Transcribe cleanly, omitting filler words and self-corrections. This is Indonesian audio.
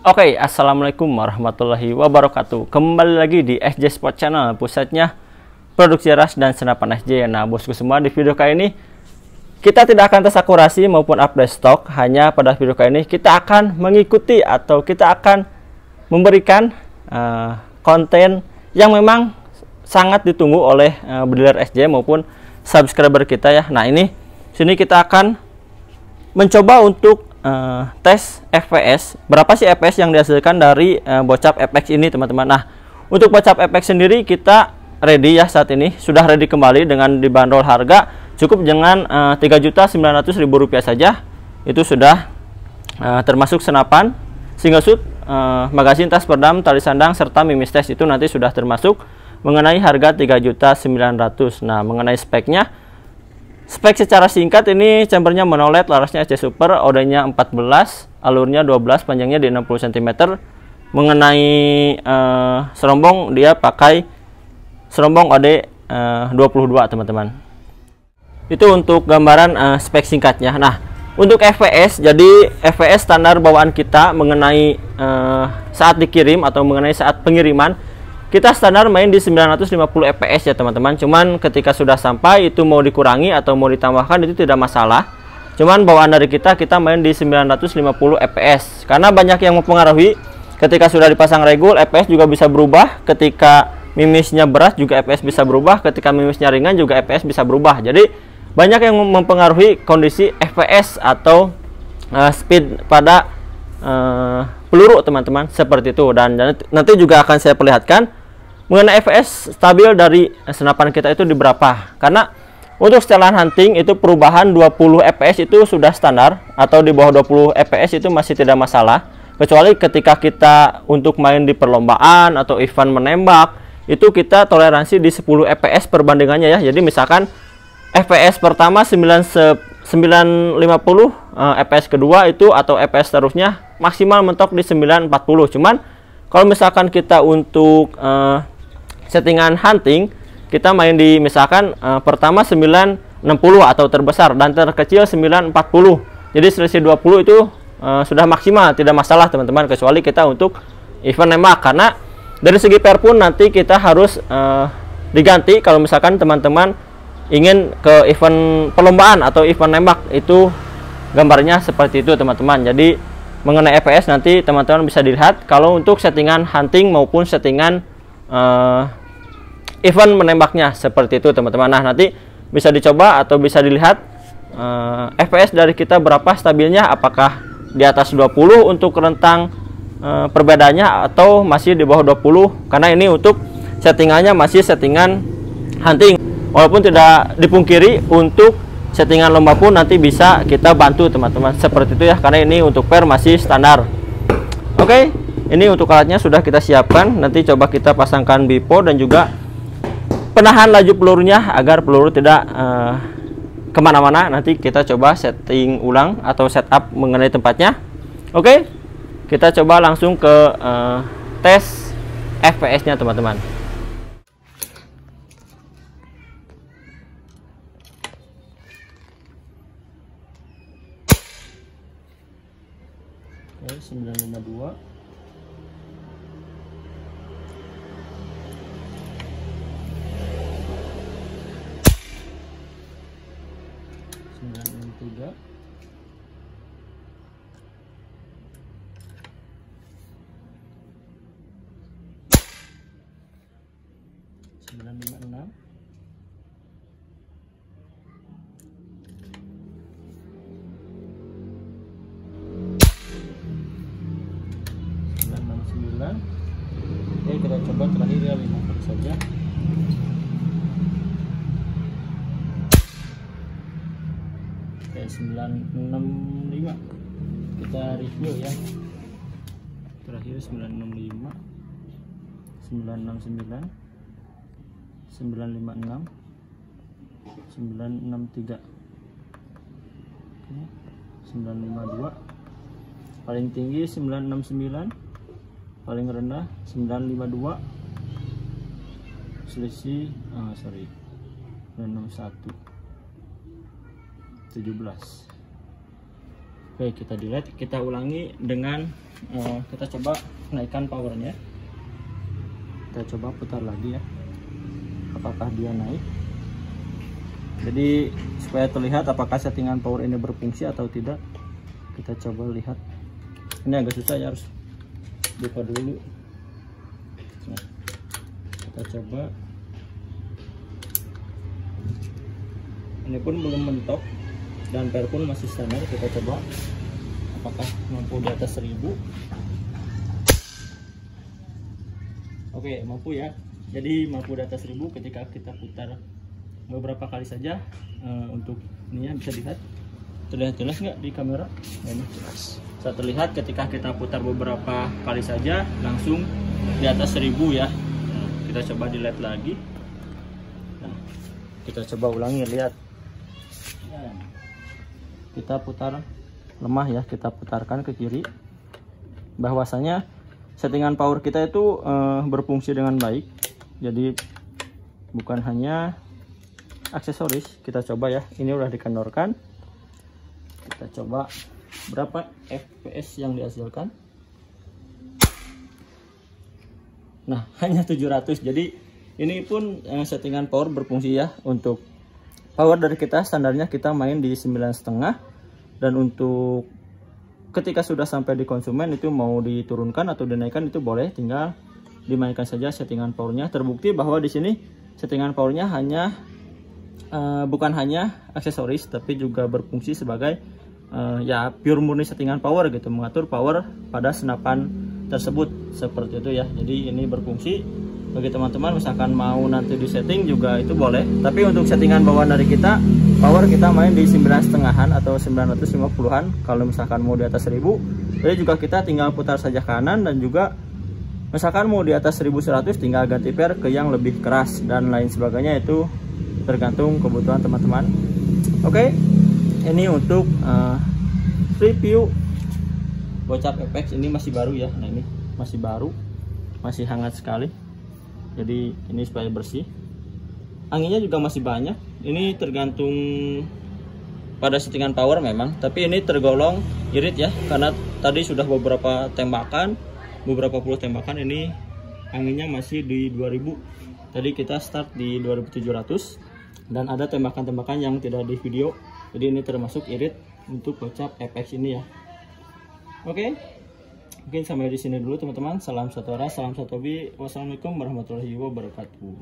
Oke, assalamualaikum warahmatullahi wabarakatuh. Kembali lagi di SJ Sport Channel, pusatnya produksi ras dan senapan SJ. Nah, bosku semua, di video kali ini kita tidak akan tes akurasi maupun update stok. Hanya pada video kali ini kita akan mengikuti atau kita akan memberikan konten yang memang sangat ditunggu oleh bediler SJ maupun subscriber kita ya. Nah, sini kita akan mencoba untuk tes FPS. Berapa sih FPS yang dihasilkan dari Bocap FX ini, teman-teman? Nah, untuk Bocap FX sendiri kita ready ya saat ini. Sudah ready kembali dengan dibanderol harga cukup dengan Rp3.900.000 saja. Itu sudah termasuk senapan, single shoot, magazin, tas perdam, tali sandang, serta mimis tes. Itu nanti sudah termasuk mengenai harga Rp3.900.000. Nah, mengenai speknya, spek secara singkat ini chambernya monoled, larasnya SC Super, OD-nya 14, alurnya 12, panjangnya di 60 cm. Mengenai serombong, dia pakai serombong OD 22, teman-teman. Itu untuk gambaran spek singkatnya. Nah, untuk FPS, jadi FPS standar bawaan kita mengenai saat dikirim atau mengenai saat pengiriman, kita standar main di 950 fps ya, teman-teman. Cuman ketika sudah sampai itu mau dikurangi atau mau ditambahkan itu tidak masalah. Cuman bawaan dari kita main di 950 fps. Karena banyak yang mempengaruhi, ketika sudah dipasang regul, fps juga bisa berubah. Ketika mimisnya berat juga fps bisa berubah. Ketika mimisnya ringan juga fps bisa berubah. Jadi banyak yang mempengaruhi kondisi fps atau speed pada peluru, teman-teman, seperti itu. Dan nanti juga akan saya perlihatkan mengenai FPS stabil dari senapan kita itu di berapa. Karena untuk setelan hunting itu perubahan 20 FPS itu sudah standar, atau di bawah 20 FPS itu masih tidak masalah. Kecuali ketika kita untuk main di perlombaan atau event menembak, itu kita toleransi di 10 FPS perbandingannya ya. Jadi misalkan FPS pertama 950, FPS kedua itu atau FPS seterusnya maksimal mentok di 940. Cuman kalau misalkan kita untuk settingan hunting, kita main di misalkan pertama 960 atau terbesar, dan terkecil 940. Jadi selisih 20 itu sudah maksimal, tidak masalah, teman-teman. Kecuali kita untuk event nembak, karena dari segi per pun nanti kita harus diganti kalau misalkan teman-teman ingin ke event perlombaan atau event nembak. Itu gambarnya seperti itu, teman-teman. Jadi mengenai FPS nanti teman-teman bisa dilihat kalau untuk settingan hunting maupun settingan event menembaknya, seperti itu, teman-teman. Nah, nanti bisa dicoba atau bisa dilihat FPS dari kita berapa stabilnya, apakah di atas 20 untuk rentang perbedaannya atau masih di bawah 20, karena ini untuk settingannya masih settingan hunting. Walaupun tidak dipungkiri untuk settingan lomba pun nanti bisa kita bantu, teman-teman, seperti itu ya, karena ini untuk per masih standar. Oke, ini untuk alatnya sudah kita siapkan. Nanti coba kita pasangkan bipo dan juga penahan laju pelurunya agar peluru tidak kemana-mana. Nanti kita coba setting ulang atau setup mengenai tempatnya. Oke, kita coba langsung ke tes FPS nya, teman-teman. 952, tiga, 956, 969. Oke, kita coba terakhir ya 50 saja. Oke, 965. Kita review ya. Terakhir 965, 969, 956, 963. Oke, 952. Paling tinggi 969, paling rendah 952, selisih 961, 17. Oke, kita delete, kita ulangi dengan kita coba naikkan powernya. Kita coba putar lagi ya, apakah dia naik. Jadi supaya terlihat apakah settingan power ini berfungsi atau tidak, kita coba lihat. Ini agak susah ya, harus buka dulu. Nah, kita coba. Ini pun belum mentok dan ampere pun masih standar. Kita coba apakah mampu di atas 1000. Oke, mampu ya. Jadi mampu di atas 1000 ketika kita putar beberapa kali saja. Untuk ini ya, bisa dilihat, terlihat jelas nggak di kamera? Ini jelas. Saat terlihat ketika kita putar beberapa kali saja langsung di atas 1000 ya. Nah, kita coba delete lagi. Nah, kita coba ulangi, lihat. Kita putar lemah ya, kita putarkan ke kiri. Bahwasanya settingan power kita itu berfungsi dengan baik. Jadi bukan hanya aksesoris. Kita coba ya, ini udah dikendorkan. Kita coba berapa fps yang dihasilkan. Nah, hanya 700. Jadi ini pun settingan power berfungsi ya. Untuk power dari kita standarnya kita main di 9,5, dan untuk ketika sudah sampai di konsumen itu mau diturunkan atau dinaikkan itu boleh, tinggal dimainkan saja settingan powernya. Terbukti bahwa di sini settingan powernya hanya bukan hanya aksesoris tapi juga berfungsi sebagai ya pure murni settingan power gitu, mengatur power pada senapan tersebut seperti itu ya. Jadi ini berfungsi bagi teman-teman misalkan mau nanti di setting juga itu boleh. Tapi untuk settingan bawaan dari kita, power kita main di 9,5-an atau 950-an kalau misalkan mau di atas 1000. Jadi juga kita tinggal putar saja kanan, dan juga misalkan mau di atas 1100 tinggal ganti per ke yang lebih keras dan lain sebagainya, itu tergantung kebutuhan teman-teman. Oke, ini untuk review Bocap FX. Ini masih baru ya. Nah, ini masih baru, masih hangat sekali. Jadi ini supaya bersih. Anginnya juga masih banyak. Ini tergantung pada settingan power memang, tapi ini tergolong irit ya, karena tadi sudah beberapa tembakan, beberapa puluh tembakan. Ini anginnya masih di 2000. Tadi kita start di 2700, dan ada tembakan-tembakan yang tidak di video. Jadi ini termasuk irit untuk Bocap FX ini ya. Oke, mungkin sampai di sini dulu teman-teman. Salam satu arah, salam satu hobi. Wassalamualaikum warahmatullahi wabarakatuh.